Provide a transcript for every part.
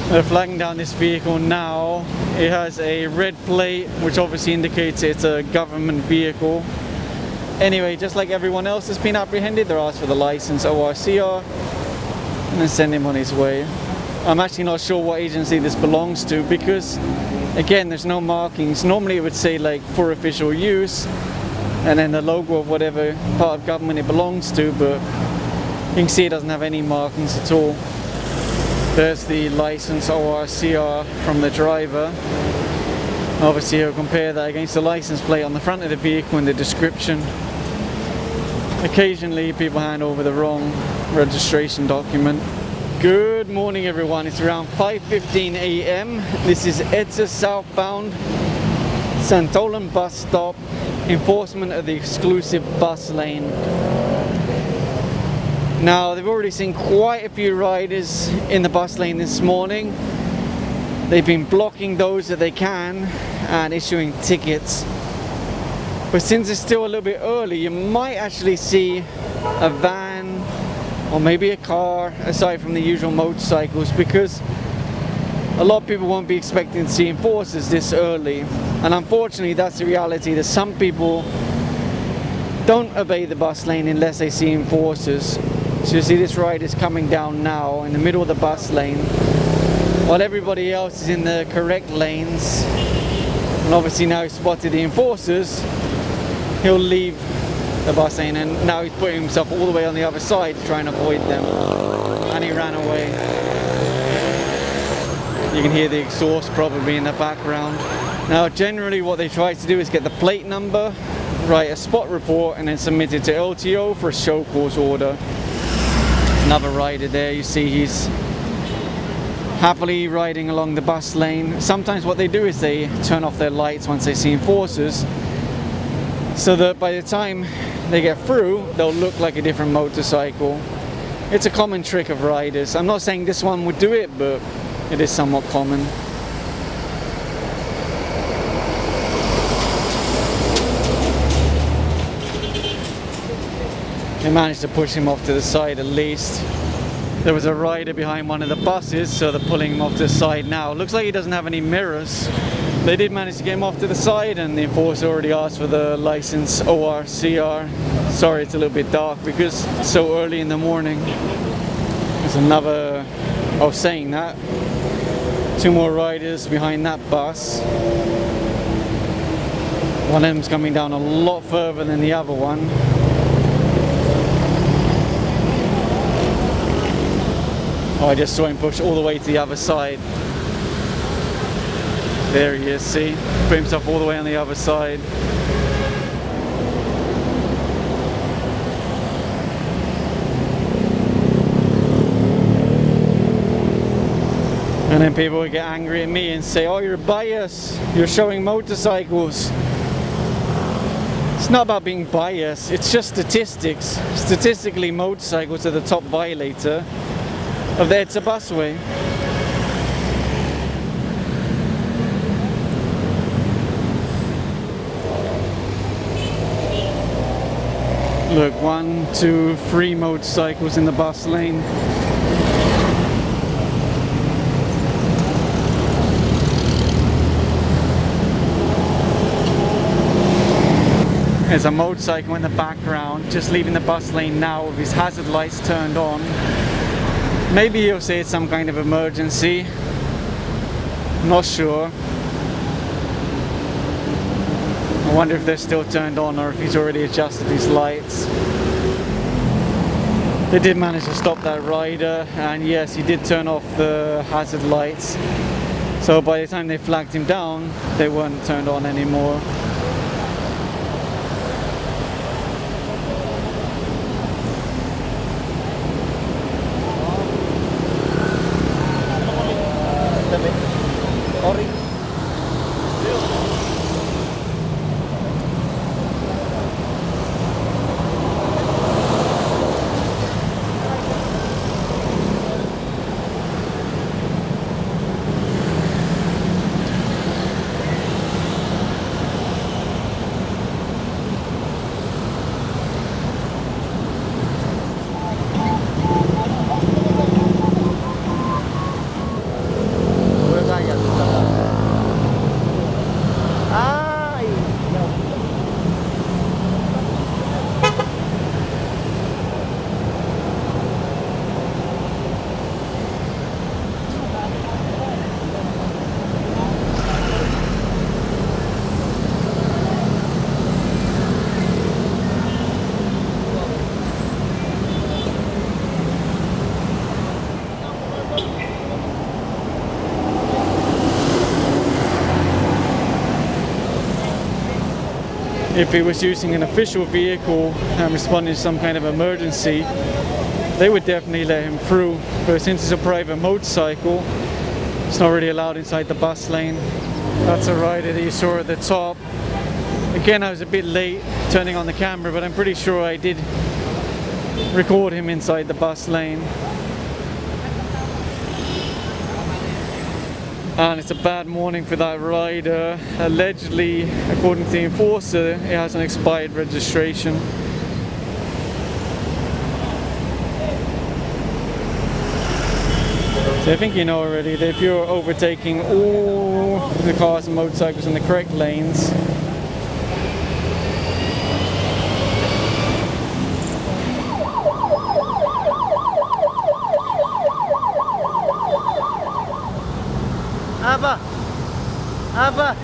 They're flagging down this vehicle now. It has a red plate, which obviously indicates it's a government vehicle. Anyway, just like everyone else has been apprehended, they're asked for the license, ORCR, and then send him on his way. I'm actually not sure what agency this belongs to because, again, there's no markings. Normally it would say like for official use, and then the logo of whatever part of government it belongs to, but you can see it doesn't have any markings at all. There's the license ORCR from the driver. Obviously he'll compare that against the license plate on the front of the vehicle in the description. Occasionally people hand over the wrong registration document. Good morning everyone, it's around 5:15 a.m. This is EDSA southbound, Santolan bus stop, enforcement of the exclusive bus lane. Now, they've already seen quite a few riders in the bus lane this morning. They've been blocking those that they can and issuing tickets. But since it's still a little bit early, you might actually see a van or maybe a car aside from the usual motorcycles, because a lot of people won't be expecting to see enforcers this early. And unfortunately, that's the reality, that some people don't obey the bus lane unless they see enforcers. So you see this rider is coming down now in the middle of the bus lane while everybody else is in the correct lanes. And obviously now he's spotted the enforcers, he'll leave the bus lane, and now he's putting himself all the way on the other side to try and avoid them. And he ran away. You can hear the exhaust probably in the background. Now generally what they try to do is get the plate number, write a spot report, and then submit it to LTO for a show cause order. Another rider there, you see he's happily riding along the bus lane. Sometimes what they do is they turn off their lights once they see enforcers, so that by the time they get through, they'll look like a different motorcycle. It's a common trick of riders. I'm not saying this one would do it, but it is somewhat common. They managed to push him off to the side at least. There was a rider behind one of the buses, so they're pulling him off to the side now. Looks like he doesn't have any mirrors. They did manage to get him off to the side, and the enforcer already asked for the license ORCR. Sorry, it's a little bit dark because it's so early in the morning. There's another, oh, saying that, two more riders behind that bus. One of them's coming down a lot further than the other one. Oh, I just saw him push all the way to the other side. There he is, see? Put himself all the way on the other side. And then people would get angry at me and say, oh, you're biased, you're showing motorcycles. It's not about being biased, it's just statistics. Statistically, motorcycles are the top violator of the EDSA busway. Look, 1, 2, 3 motorcycles in the bus lane. There's a motorcycle in the background, just leaving the bus lane now with his hazard lights turned on. Maybe he'll say it's some kind of emergency. I'm not sure. I wonder if they're still turned on or if he's already adjusted his lights. They did manage to stop that rider, and yes, he did turn off the hazard lights. So by the time they flagged him down, they weren't turned on anymore. if he was using an official vehicle and responding to some kind of emergency, they would definitely let him through. But since it's a private motorcycle, it's not really allowed inside the bus lane. That's a rider that you saw at the top. Again, I was a bit late turning on the camera, but I'm pretty sure I did record him inside the bus lane. And it's a bad morning for that rider. Allegedly, according to the enforcer, it has an expired registration. So I think you know already that if you're overtaking all the cars and motorcycles in the correct lanes, Abba!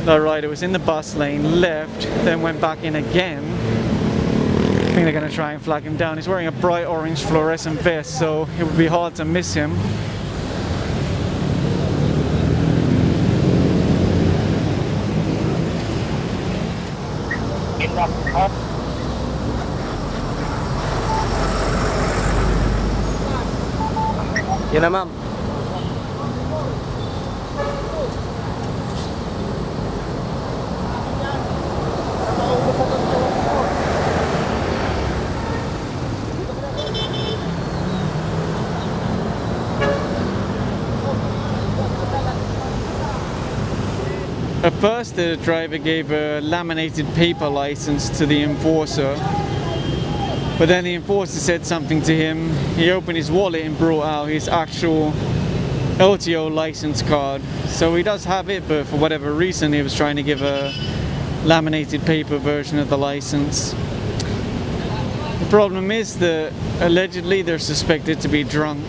The rider was in the bus lane, left, then went back in again. I think they're going to try and flag him down. He's wearing a bright orange fluorescent vest, so it would be hard to miss him. Yun na, ma'am. At first, the driver gave a laminated paper license to the enforcer, but then the enforcer said something to him. He opened his wallet and brought out his actual LTO license card. So he does have it, but for whatever reason he was trying to give a laminated paper version of the license. The problem is that allegedly they're suspected to be drunk.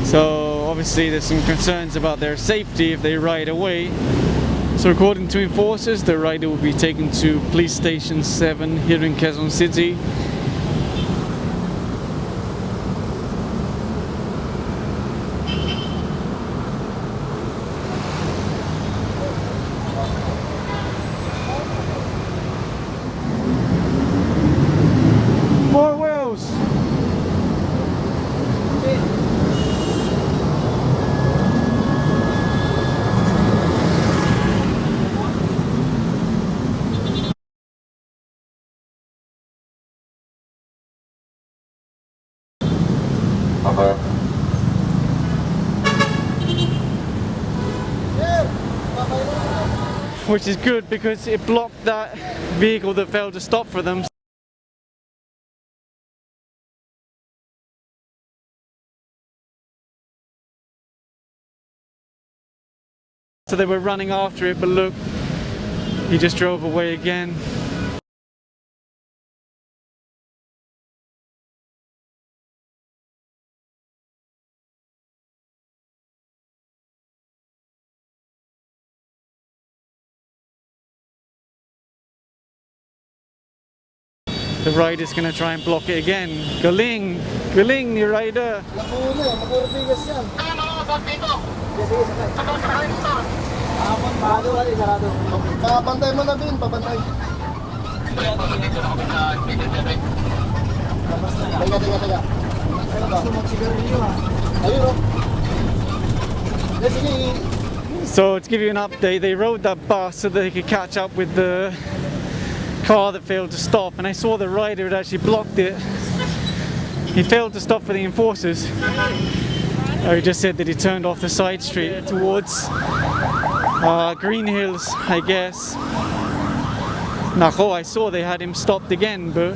So obviously there's some concerns about their safety if they ride away. So according to enforcers, the rider will be taken to police station 7 here in Quezon City. Four wheels! Which is good because it blocked that vehicle that failed to stop for them. So they were running after it, but look, he just drove away again. The rider's gonna try and block it again. Galing! Galing ni rider! Pabantay mo na, Bin, pabantay. Teka. So to give you an update, they rode that bus so that they could catch up with the car that failed to stop, and I saw the rider had actually blocked it. He failed to stop for the enforcers. He just said that he turned off the side street towards Green Hills, I guess. Nako, I saw they had him stopped again, but